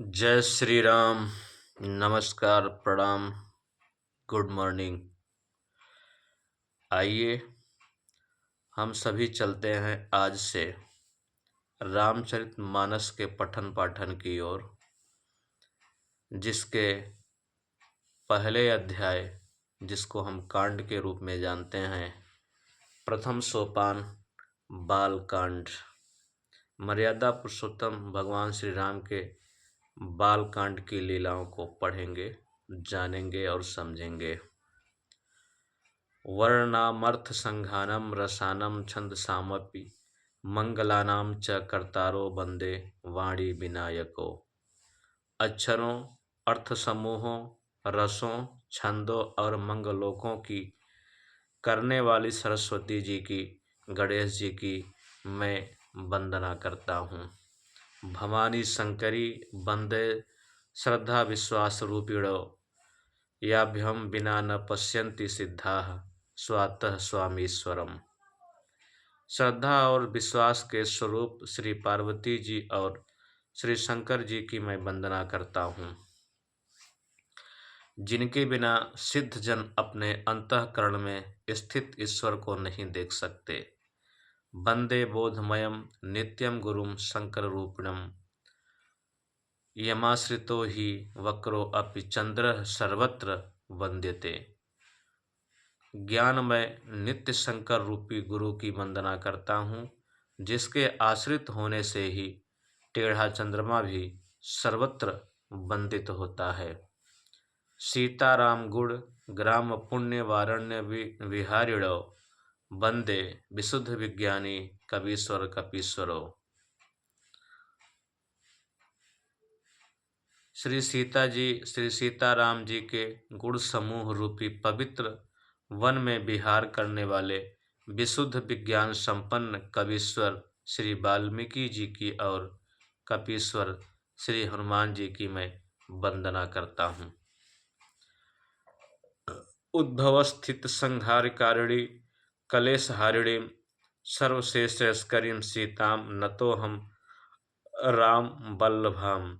जय श्री राम। नमस्कार, प्रणाम, गुड मॉर्निंग। आइए हम सभी चलते हैं आज से रामचरितमानस के पठन पाठन की ओर, जिसके पहले अध्याय, जिसको हम कांड के रूप में जानते हैं, प्रथम सोपान बाल कांड। मर्यादा पुरुषोत्तम भगवान श्री राम के बाल कांड की लीलाओं को पढ़ेंगे, जानेंगे और समझेंगे। वर्णामर्थ संघानम रसानम छंद सामपि मंगलानाम च कर्तारो वंदे वाणी विनायको। अक्षरों, अर्थ समूहों, रसों, छंदों और मंगलोकों की करने वाली सरस्वती जी की, गणेश जी की मैं वंदना करता हूँ। भवानी शंकरी वंदे श्रद्धा विश्वास रूपिणो याभ्यम बिना न पश्यन्ति सिद्धाः स्वातः स्वामीश्वरम। श्रद्धा और विश्वास के स्वरूप श्री पार्वती जी और श्री शंकर जी की मैं वंदना करता हूँ, जिनके बिना सिद्ध जन अपने अंतःकरण में स्थित ईश्वर को नहीं देख सकते। वंदे बोधमयम नित्यम गुरुम शंकर रूपिणम यमाश्रितो ही वक्रो अपि चंद्र सर्वत्र वंद्यते। ज्ञानमय नित्य शंकर रूपी गुरु की वंदना करता हूँ, जिसके आश्रित होने से ही टेढ़ा चंद्रमा भी सर्वत्र वंदित होता है। सीताराम गुण ग्राम पुण्य वारण्य विहारिणो वंदे विशुद्ध विज्ञानी कवीश्वर कपीश्वरो। श्री सीताराम जी के गुण समूह रूपी पवित्र वन में विहार करने वाले विशुद्ध विज्ञान संपन्न कवीश्वर श्री वाल्मीकि जी की और कपीश्वर श्री हनुमान जी की मैं वंदना करता हूँ। उद्भव स्थित संहारकारिणी कलेशहारिणी सर्वश्रेष्ठस्करीं सीताम नतो हम राम वल्लभाम।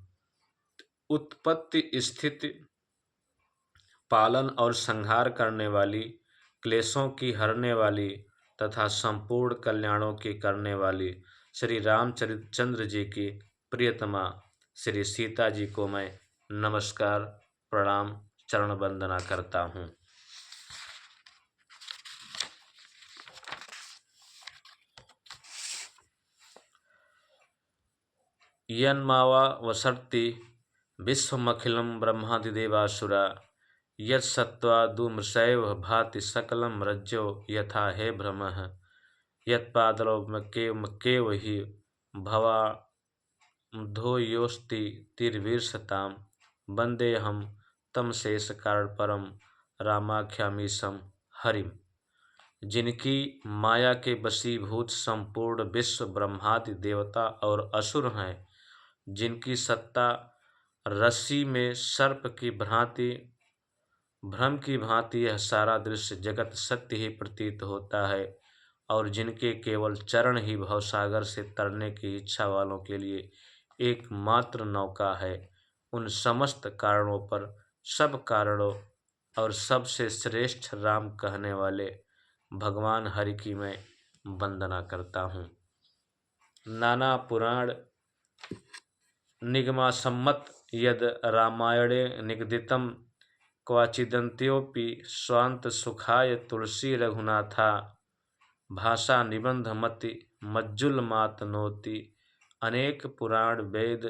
उत्पत्ति स्थिति पालन और संहार करने वाली, क्लेशों की हरने वाली तथा संपूर्ण कल्याणों की करने वाली श्री रामचंद्र जी की प्रियतमा श्री सीता जी को मैं नमस्कार, प्रणाम, चरण वंदना करता हूँ। यन्मावा वसर्ति विश्वमखिलं ब्रह्मादिदेवासुरा यत्सत्त्वादुमृषैव भाति सकलं रज्जो यथा हे भ्रमः यत्पादलौकेव हि भवामधोयोऽस्ति तिर्वीर्षतां वन्देऽहं तं शेषकारणपरं रामाख्यामीशं हरिम्। जिनकी माया के वशीभूत संपूर्ण विश्व ब्रह्मादि देवता और असुर हैं, जिनकी सत्ता रस्सी में सर्प की भांति भ्रम की भांति यह सारा दृश्य जगत सत्य ही प्रतीत होता है, और जिनके केवल चरण ही भवसागर से तरने की इच्छा वालों के लिए एकमात्र नौका है, उन समस्त कारणों पर सब कारणों और सबसे श्रेष्ठ राम कहने वाले भगवान हरि की मैं वंदना करता हूँ। नाना पुराण निगमासम्मत यद रामायणे निगदितं क्वचिदन्त्योऽपि स्वान्त सुखाय तुलसी रघुनाथा भाषा निबंध मति मज्जुलमातनोति। अनेक पुराण वेद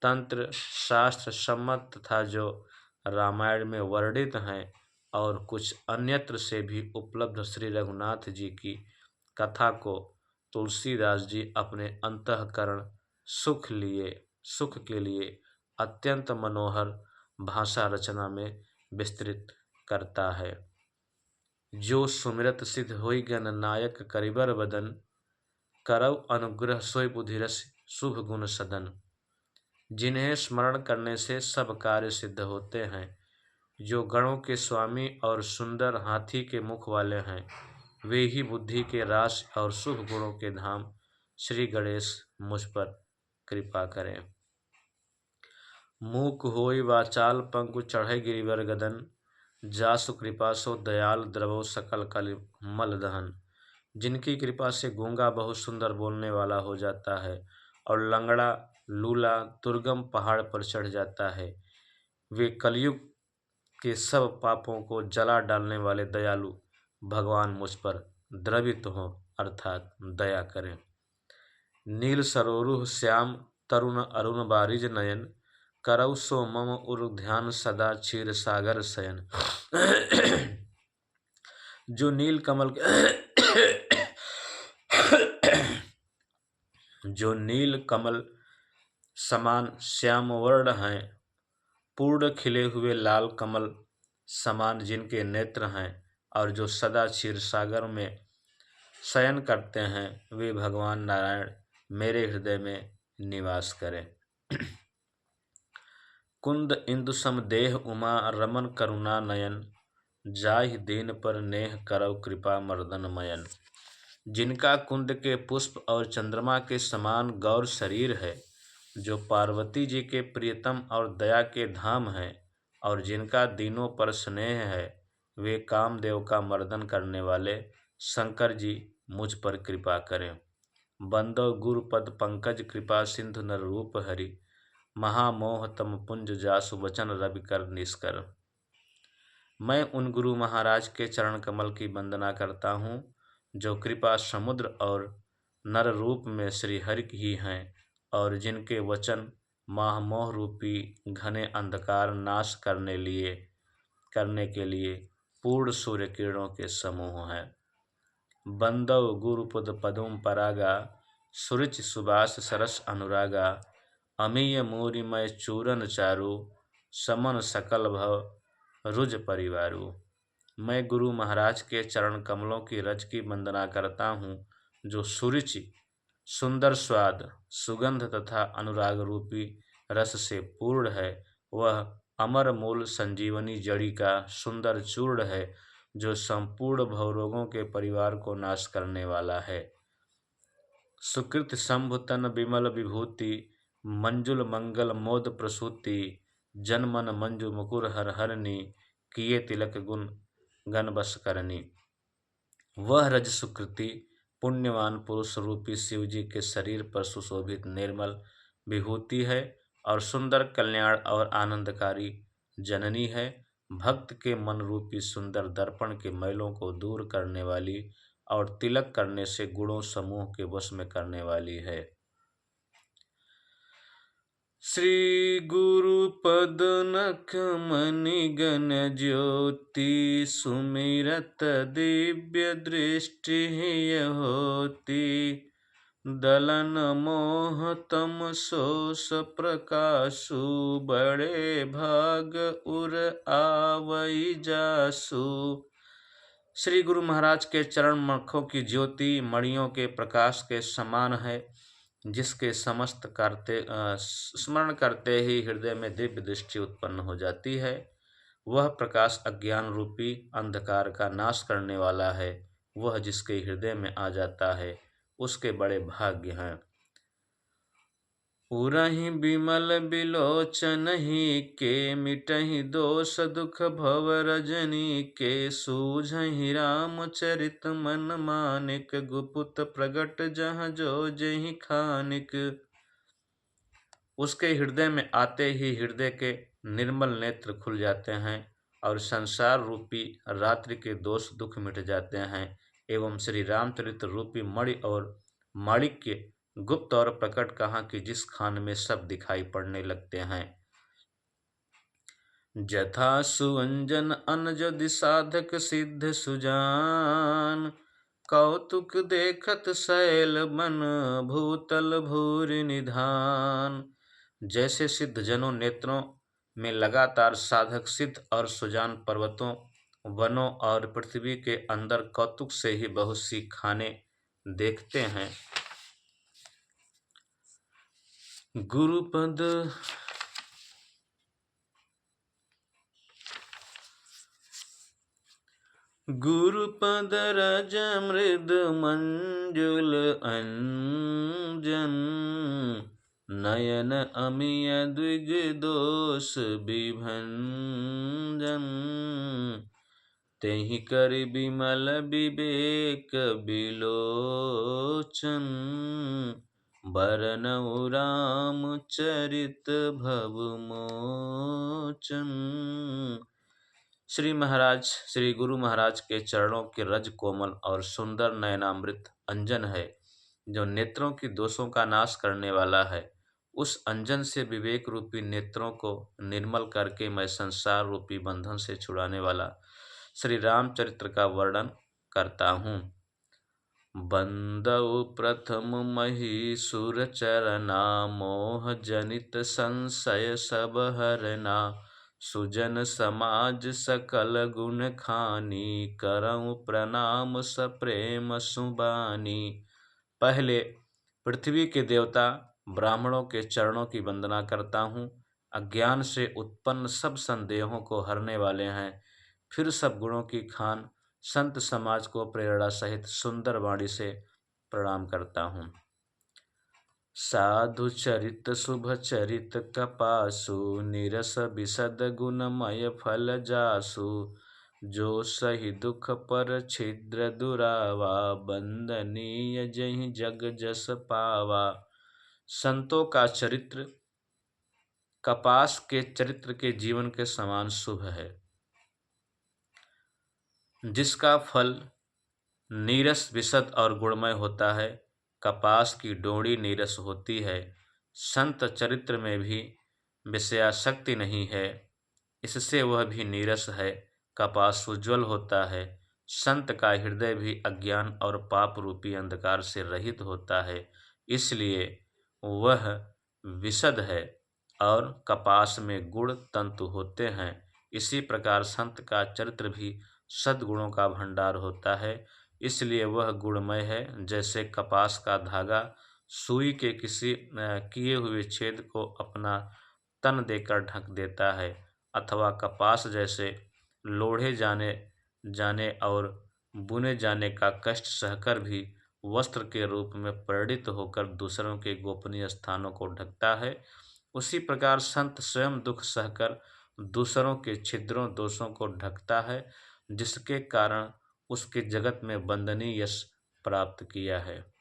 तंत्र शास्त्र सम्मत तथा जो रामायण में वर्णित हैं और कुछ अन्यत्र से भी उपलब्ध श्री रघुनाथ जी की कथा को तुलसीदास जी अपने अंतःकरण सुख के लिए अत्यंत मनोहर भाषा रचना में विस्तृत करता है। जो सुमिरत सिद्ध होई गण नायक करिबर वदन करव अनुग्रह सोई बुधिरस शुभ गुण सदन। जिन्हें स्मरण करने से सब कार्य सिद्ध होते हैं, जो गणों के स्वामी और सुंदर हाथी के मुख वाले हैं, वे ही बुद्धि के रास और शुभ गुणों के धाम श्री गणेश मुझ पर कृपा करें। मूक होई वाचाल पंकु चढ़े गिरिवर गदन, जासु कृपा सो दयाल द्रवो सकल कल मल दहन। जिनकी कृपा से गूंगा बहुत सुंदर बोलने वाला हो जाता है और लंगड़ा लूला दुर्गम पहाड़ पर चढ़ जाता है। वे कलयुग के सब पापों को जला डालने वाले दयालु भगवान मुझ पर द्रवित हो अर्थात दया करें। नील सरोरुह श्याम तरुण अरुण बारिज नयन, करौ सो मम उर ध्यान सदा क्षीर सागर शयन। जो नील कमल जो नील कमल समान श्याम वर्ण हैं, पूर्ण खिले हुए लाल कमल समान जिनके नेत्र हैं और जो सदा क्षीर सागर में शयन करते हैं, वे भगवान नारायण मेरे हृदय में निवास करें। कुंद इंदु सम देह उमा रमन करुणा नयन, जाहि दीन पर नेह करौ कृपा मर्दन मयन। जिनका कुंद के पुष्प और चंद्रमा के समान गौर शरीर है, जो पार्वती जी के प्रियतम और दया के धाम हैं और जिनका दीनों पर स्नेह है, वे कामदेव का मर्दन करने वाले शंकर जी मुझ पर कृपा करें। बंदो गुरुपद पंकज कृपा सिंधु नर रूप हरि, महामोह तम पुंज जासु वचन रवि कर निष्कर। मैं उन गुरु महाराज के चरण कमल की वंदना करता हूँ जो कृपा समुद्र और नर रूप में श्री हरि ही हैं और जिनके वचन महामोह रूपी घने अंधकार नाश करने के लिए पूर्ण सूर्य किरणों के समूह हैं। बंदव गुरुपद पदुम परागा, सुरुचि सुबास सरस अनुरागा, अमीय मूरिमय चूरन चारु, समन सकल भव रुज परिवारु। मैं गुरु महाराज के चरण कमलों की रज की वंदना करता हूँ जो सुरुचि सुंदर स्वाद सुगंध तथा अनुराग रूपी रस से पूर्ण है। वह अमर मूल संजीवनी जड़ी का सुंदर चूर्ण है जो संपूर्ण भवरोगों के परिवार को नाश करने वाला है। सुकृत शंभु तन विमल विभूति, मंजुल मंगल मोद प्रसूति, जन मन मंजु मुकुर हर हरनी, किए तिलक गुण गण बस करनी। वह रज सुकृति पुण्यवान पुरुष रूपी शिव जी के शरीर पर सुशोभित निर्मल विभूति है और सुंदर कल्याण और आनंदकारी जननी है। भक्त के मन रूपी सुंदर दर्पण के मैलों को दूर करने वाली और तिलक करने से गुणों समूह के वश में करने वाली है। श्री गुरु पद नख मणि गण ज्योति, सुमिरत दिव्य दृष्टि होती, दलन मोह तम सोस प्रकाशु, बड़े भाग उर आवई जासु। श्री गुरु महाराज के चरण मखों की ज्योति मणियों के प्रकाश के समान है, जिसके समस्त स्मरण करते ही हृदय में दिव्य दृष्टि उत्पन्न हो जाती है। वह प्रकाश अज्ञान रूपी अंधकार का नाश करने वाला है। वह जिसके हृदय में आ जाता है उसके बड़े भाग्य हैं। उरहि बिमल बिलोचनहि के, मिटहि दोष दुख भव रजनी के, सूझहि रामचरित मन मानिक, गुपुत प्रगट जहाँ जो जहि खानिक। उसके हृदय में आते ही हृदय के निर्मल नेत्र खुल जाते हैं और संसार रूपी रात्रि के दोष दुख मिट जाते हैं एवं श्री रामचरित रूपी मणि और माणिक्य गुप्त और प्रकट कहाँ की जिस खान में सब दिखाई पड़ने लगते हैं। जथा सुअंजन अनजदि साधक सिद्ध सुजान, कौतुक देखत शैल मन भूतल भूरि निधान। जैसे सिद्ध जनों नेत्रों में लगातार साधक सिद्ध और सुजान पर्वतों वनों और पृथ्वी के अंदर कौतुक से ही बहुत सी खाने देखते हैं। गुरुपद रज मृद मंजुल अंजन, नयन अमिय द्विग दोष विभंजन। तेहि कर विमल विवेक बिलोचन। बरनउँ रामचरित भव मोचन। श्री गुरु महाराज के चरणों के रज कोमल और सुंदर नयनामृत अंजन है, जो नेत्रों की दोषों का नाश करने वाला है। उस अंजन से विवेक रूपी नेत्रों को निर्मल करके मैं संसार रूपी बंधन से छुड़ाने वाला श्री रामचरित्र का वर्णन करता हूँ। बंदउ प्रथम महिषुर चरना, मोह जनित संशय सब हरना। सुजन समाज सकल गुण खानी, करऊँ प्रणाम सप्रेम सुबानी। पहले पृथ्वी के देवता ब्राह्मणों के चरणों की वंदना करता हूँ। अज्ञान से उत्पन्न सब संदेहों को हरने वाले हैं। फिर सब गुणों की खान संत समाज को प्रेरणा सहित सुंदर वाणी से प्रणाम करता हूँ। साधु चरित शुभ चरित कपासु, निरस विशद गुणमय फल जासु। जो सही दुख पर छिद्र दुरावा, बंदनीय जहि जग जस पावा। संतों का चरित्र कपास के चरित्र के जीवन के समान शुभ है, जिसका फल नीरस विशद और गुणमय होता है। कपास की डोरी नीरस होती है। संत चरित्र में भी विषयासक्ति नहीं है, इससे वह भी नीरस है। कपास उज्ज्वल होता है। संत का हृदय भी अज्ञान और पाप रूपी अंधकार से रहित होता है, इसलिए वह विशद है और कपास में गुण तंतु होते हैं। इसी प्रकार संत का चरित्र भी सद्गुणों का भंडार होता है, इसलिए वह गुणमय है। जैसे कपास का धागा सुई के किसी किए हुए छेद को अपना तन देकर ढक देता है, अथवा कपास जैसे लोढ़े जाने और बुने जाने का कष्ट सहकर भी वस्त्र के रूप में परिणित होकर दूसरों के गोपनीय स्थानों को ढकता है, उसी प्रकार संत स्वयं दुख सहकर दूसरों के छिद्रों दोषों को ढकता है, जिसके कारण उसके जगत में वंदनीय यश प्राप्त किया है।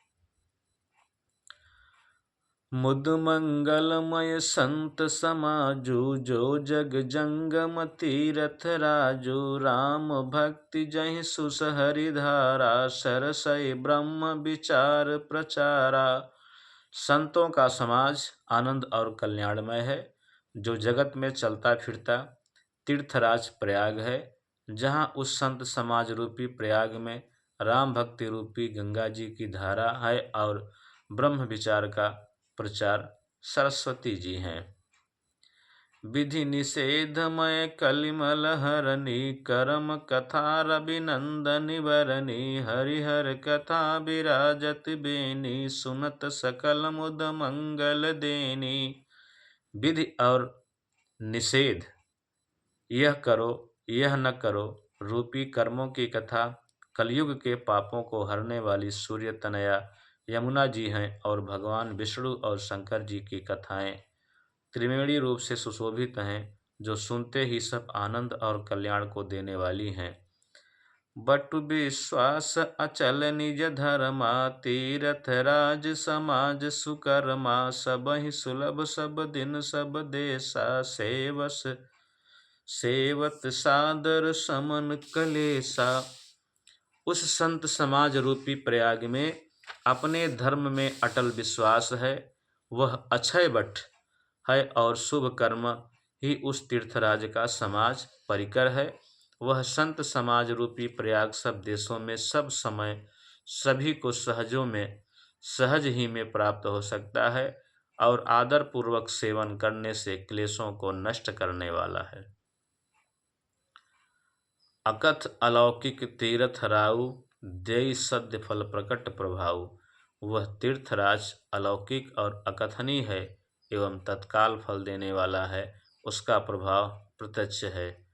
मुद मंगलमय संत समाजु, जो जग जंगम तीरथ राजू। राम भक्ति जहि सुस हरिधारा, सरसई ब्रह्म विचार प्रचारा। संतों का समाज आनंद और कल्याणमय है, जो जगत में चलता फिरता तीर्थराज प्रयाग है। जहाँ उस संत समाज रूपी प्रयाग में राम भक्ति रूपी गंगा जी की धारा है और ब्रह्म विचार का प्रचार सरस्वती जी हैं। विधि निषेधमय कलिमल हरनी, करम कथा रविनंदनि वरनी। हरिहर कथा विराजत बेनी, सुनत सकल मुद मंगल देनी। विधि और निषेध, यह करो यह न करो रूपी कर्मों की कथा कलयुग के पापों को हरने वाली सूर्य तनया यमुना जी हैं, और भगवान विष्णु और शंकर जी की कथाएं त्रिवेणी रूप से सुशोभित हैं, जो सुनते ही सब आनंद और कल्याण को देने वाली हैं। बटु विश्वास अचल निज धर्मा, तीरथ राज समाज सुकर्मा। सबहि सुलभ सब दिन सब देशा, सेवत सादर समन कलेसा। उस संत समाज रूपी प्रयाग में अपने धर्म में अटल विश्वास है। वह अक्षय बट है और शुभ कर्म ही उस तीर्थराज का समाज परिकर है। वह संत समाज रूपी प्रयाग सब देशों में सब समय सभी को सहज ही में प्राप्त हो सकता है, और आदर पूर्वक सेवन करने से क्लेशों को नष्ट करने वाला है। अकथ अलौकिक तीर्थ राउ, देई सद्य फल प्रकट प्रभाव। वह तीर्थराज अलौकिक और अकथनीय है एवं तत्काल फल देने वाला है, उसका प्रभाव प्रत्यक्ष है।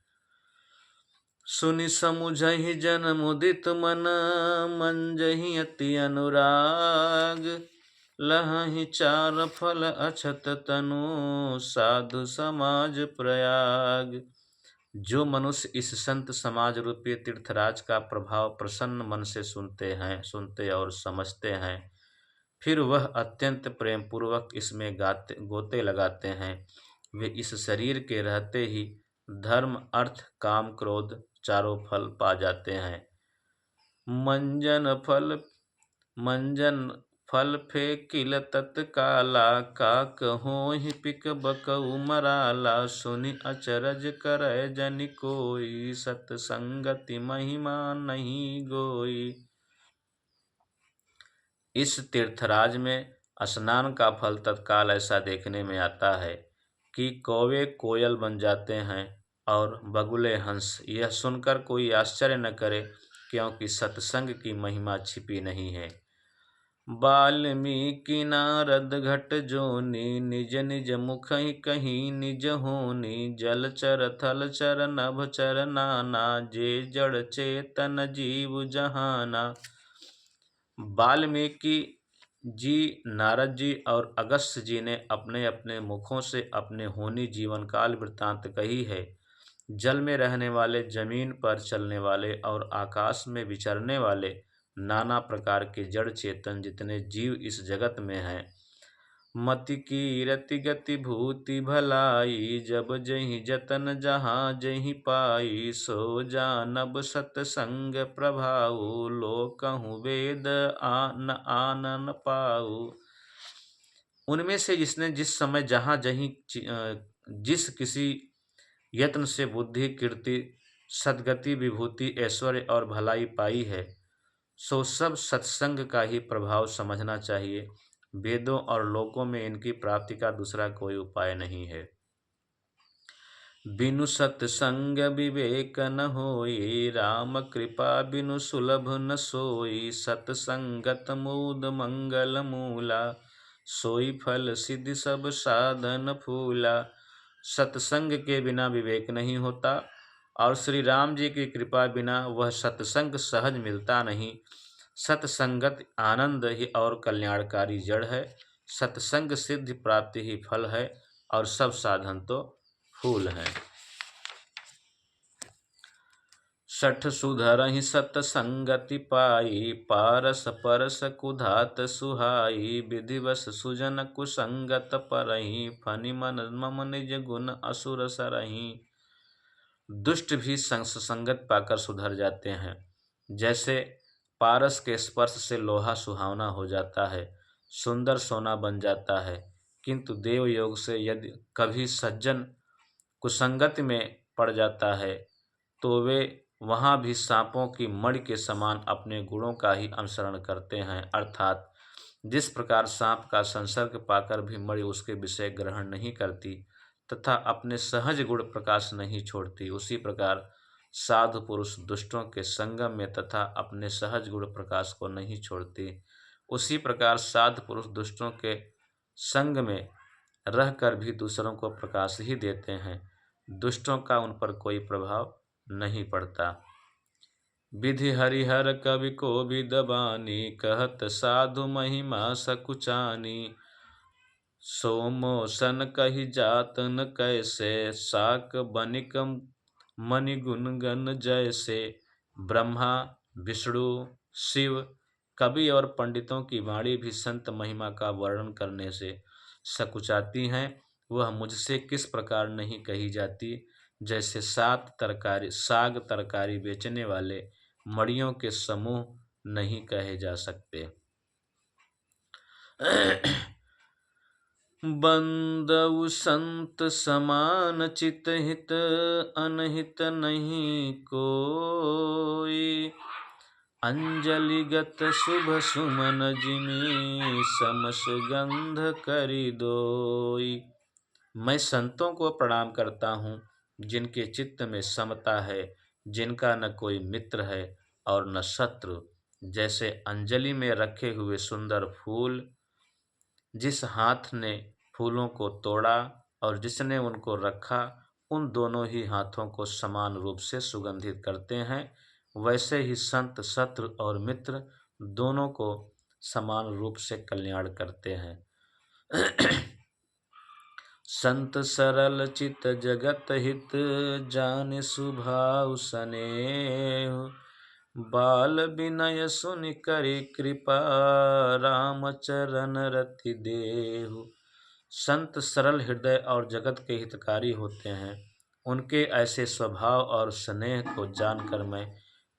सुनि समुझहि जन मुदित मन, मंजहि अति अनुराग। लहहि चार फल अछत तनु, साधु समाज प्रयाग। जो मनुष्य इस संत समाज रूपी तीर्थराज का प्रभाव प्रसन्न मन से सुनते और समझते हैं, फिर वह अत्यंत प्रेम पूर्वक इसमें गाते गोते लगाते हैं, वे इस शरीर के रहते ही धर्म अर्थ काम क्रोध चारों फल पा जाते हैं। मंजन फल मंजन फल फेकिल तत्काला, का कहोहि पिक बकऊ मराला। सुनि अचरज करय जनि कोई, सतसंगति महिमा नहीं गोई। इस तीर्थराज में स्नान का फल तत्काल ऐसा देखने में आता है कि कौवे कोयल बन जाते हैं और बगुले हंस। यह सुनकर कोई आश्चर्य न करे, क्योंकि सत्संग की महिमा छिपी नहीं है। वाल्मीकि नारद घट जोनी, निज निज मुख ही कहीं निज होनी। जलचर थलचर नभचर नाना, जे जड़ चेतन जीव जहाना। वाल्मीकि जी, नारद जी और अगस्त्य जी ने अपने अपने मुखों से अपने होनी जीवन काल वृत्तांत कही है। जल में रहने वाले, जमीन पर चलने वाले और आकाश में विचरने वाले नाना प्रकार के जड़ चेतन जितने जीव इस जगत में हैं, मति की रति गति भूति भलाई। जब जहि जतन जहाँ जहि पाई, सो जानब सतसंग प्रभाऊ। लोकहु वेद आन आनन पाऊ। उनमें से जिसने जिस समय जहाँ जहीं जिस किसी यत्न से बुद्धि कीर्ति सद्गति विभूति ऐश्वर्य और भलाई पाई है, सो सब सत्संग का ही प्रभाव समझना चाहिए। वेदों और लोकों में इनकी प्राप्ति का दूसरा कोई उपाय नहीं है। बिनु सत्संग विवेक न होई, राम कृपा बिनु सुलभ न सोई। सत्संगत मूद मंगल मूला, सोई फल सिद्धि सब साधन फूला। सत्संग के बिना विवेक नहीं होता और श्री राम जी की कृपा बिना वह सत्संग सहज मिलता नहीं। सत्संगत आनंद ही और कल्याणकारी जड़ है। सत्संग सिद्धि प्राप्ति ही फल है और सब साधन तो फूल हैं। सठ सुधरहि सतसंगति पाई, पारस परस कुधात सुहाई। विधिवश सुजन कुसंगत परहि, फनि मन मम निज गुण असुर सरहि। दुष्ट भी संगत पाकर सुधर जाते हैं। जैसे पारस के स्पर्श से लोहा सुहावना हो जाता है, सुंदर सोना बन जाता है, किंतु देव योग से यदि कभी सज्जन कुसंगत में पड़ जाता है तो वे वहाँ भी सांपों की मणि के समान अपने गुणों का ही अनुसरण करते हैं। अर्थात जिस प्रकार सांप का संसर्ग पाकर भी मणि उसके विषय ग्रहण नहीं करती तथा अपने सहज गुण प्रकाश नहीं छोड़ती, उसी प्रकार साधु पुरुष दुष्टों के संगम में तथा अपने सहज गुण प्रकाश को नहीं छोड़ती, उसी प्रकार साधु पुरुष दुष्टों के संग में रहकर भी दूसरों को प्रकाश ही देते हैं। दुष्टों का उन पर कोई प्रभाव नहीं पड़ता। विधि हरिहर कवि को भी दबानी, कहत साधु महिमा सकुचानी। सोमोसन कही जात न कैसे, साक बनिक मणि गुण गण जैसे। ब्रह्मा विष्णु शिव कवि और पंडितों की वाणी भी संत महिमा का वर्णन करने से सकुचाती हैं। वह मुझसे किस प्रकार नहीं कही जाती, जैसे साग तरकारी बेचने वाले मड़ियों के समूह नहीं कहे जा सकते। बंदउ संत समान चित हित, अनहित नहीं कोई। अंजलिगत शुभ सुमन जिमि, सम सुगंध करि दोई। मैं संतों को प्रणाम करता हूँ जिनके चित्त में समता है, जिनका न कोई मित्र है और न शत्रु। जैसे अंजलि में रखे हुए सुंदर फूल, जिस हाथ ने फूलों को तोड़ा और जिसने उनको रखा, उन दोनों ही हाथों को समान रूप से सुगंधित करते हैं, वैसे ही संत शत्रु और मित्र दोनों को समान रूप से कल्याण करते हैं। संत सरल चित जगत हित, जान सुभाव सनेह, बाल विनय सुनि करि कृपा, राम चरण रति देहु। संत सरल हृदय और जगत के हितकारी होते हैं। उनके ऐसे स्वभाव और स्नेह को जानकर मैं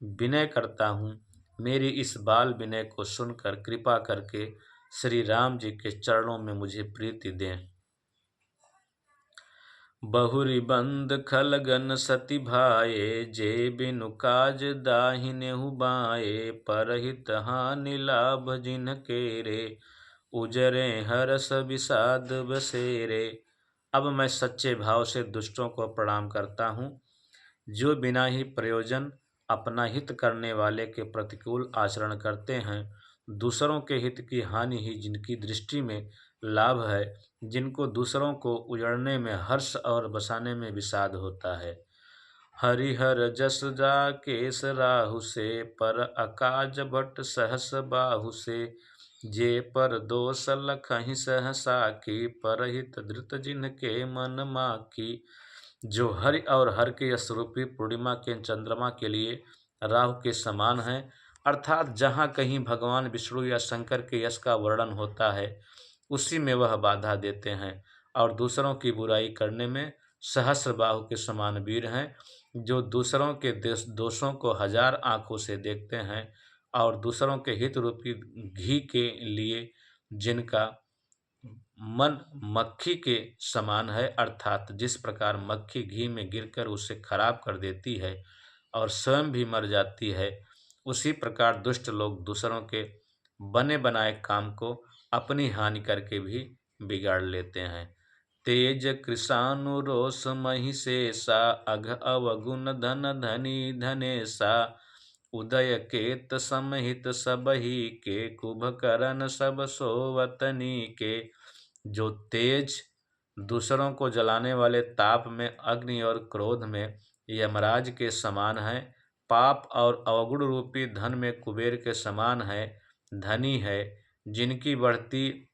विनय करता हूँ। मेरी इस बाल विनय को सुनकर कृपा करके श्री राम जी के चरणों में मुझे प्रीति दें। बहुरी बंद खलगन सति भाए, जे बिनु काज दाहिनेहु बाए, परहित हानि लाभ जिन केरे, उजरे हरस विषाद बसेरे। अब मैं सच्चे भाव से दुष्टों को प्रणाम करता हूँ, जो बिना ही प्रयोजन अपना हित करने वाले के प्रतिकूल आचरण करते हैं। दूसरों के हित की हानि ही जिनकी दृष्टि में लाभ है, जिनको दूसरों को उजड़ने में हर्ष और बसाने में विषाद होता है। हरिहर जस जा केस राहु से, पर अकाज भट सहस बाहु से, जे पर दोष लखहि सहसा की, परहित धृत जिनके मन माकी। जो हरि और हर के यश रूपी पूर्णिमा के चंद्रमा के लिए राहु के समान है, अर्थात जहाँ कहीं भगवान विष्णु या शंकर के यश का वर्णन होता है, उसी में वह बाधा देते हैं। और दूसरों की बुराई करने में सहस्र बाहु के समान वीर हैं, जो दूसरों के दोषों को हजार आंखों से देखते हैं और दूसरों के हित रूपी घी के लिए जिनका मन मक्खी के समान है, अर्थात जिस प्रकार मक्खी घी में गिरकर उसे खराब कर देती है और स्वयं भी मर जाती है, उसी प्रकार दुष्ट लोग दूसरों के बने बनाए काम को अपनी हानि करके भी बिगाड़ लेते हैं। तेज कृषानु रोष महिषेषा, अघ अवगुण धन धनी धनेशा, उदय केत समहित सबही के, कुंभकर्ण सब सोवतनी के। जो तेज दूसरों को जलाने वाले ताप में, अग्नि और क्रोध में यमराज के समान है, पाप और अवगुण रूपी धन में कुबेर के समान है, धनी है, जिनकी बढ़ती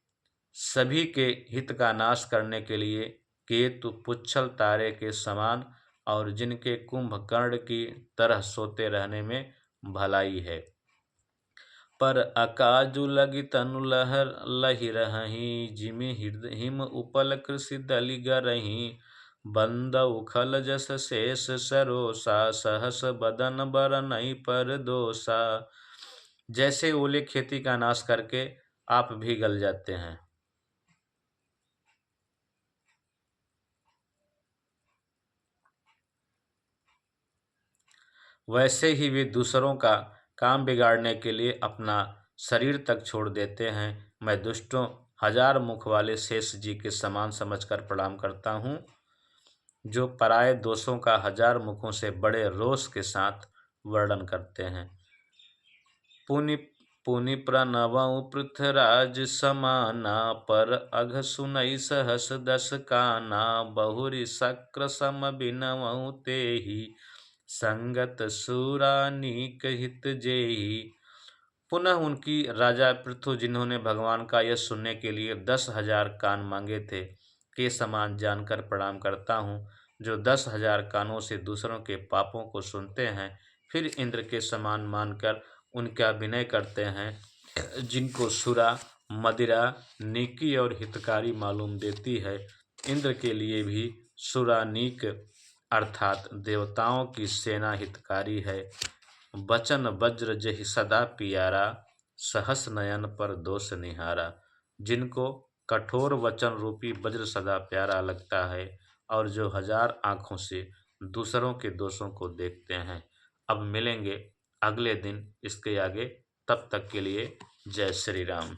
सभी के हित का नाश करने के लिए केतु पुच्छल तारे के समान, और जिनके कुंभकर्ण की तरह सोते रहने में भलाई है। पर अकाजु लगी तनु लहर लहि रहहीं, जिमि हृदय हिम उपल कृषि दलि गरहीं, बंद उखल जस शेष सरोसा, सहस बदन बरनई पर दोसा। जैसे ओले खेती का नाश करके आप भी गल जाते हैं, वैसे ही वे दूसरों का काम बिगाड़ने के लिए अपना शरीर तक छोड़ देते हैं। मैं दुष्टों हजार मुख वाले शेष जी के समान समझकर प्रणाम करता हूँ, जो पराये दोषों का हजार मुखों से बड़े रोष के साथ वर्णन करते हैं। पुनि पुनि प्रणवउ पृथ्वीराज समाना, पर अघ सुनई सहस दस काना, बहुरी शक्र सम बिनवउ तेहि, संगत सुरानीक हित जेहि। पुनः उनकी राजा पृथु, जिन्होंने भगवान का यश सुनने के लिए 10,000 कान मांगे थे, के समान जानकर प्रणाम करता हूँ, जो 10,000 कानों से दूसरों के पापों को सुनते हैं, फिर इंद्र के समान मानकर उनका विनय करते हैं, जिनको सुरा मदिरा नेकी और हितकारी मालूम देती है। इंद्र के लिए भी सुरानीक अर्थात देवताओं की सेना हितकारी है। बचन वज्र जहि सदा पियारा, सहस नयन पर दोष निहारा। जिनको कठोर वचन रूपी वज्र सदा प्यारा लगता है और जो हजार आँखों से दूसरों के दोषों को देखते हैं। अब मिलेंगे अगले दिन इसके आगे, तब तक के लिए जय श्री राम।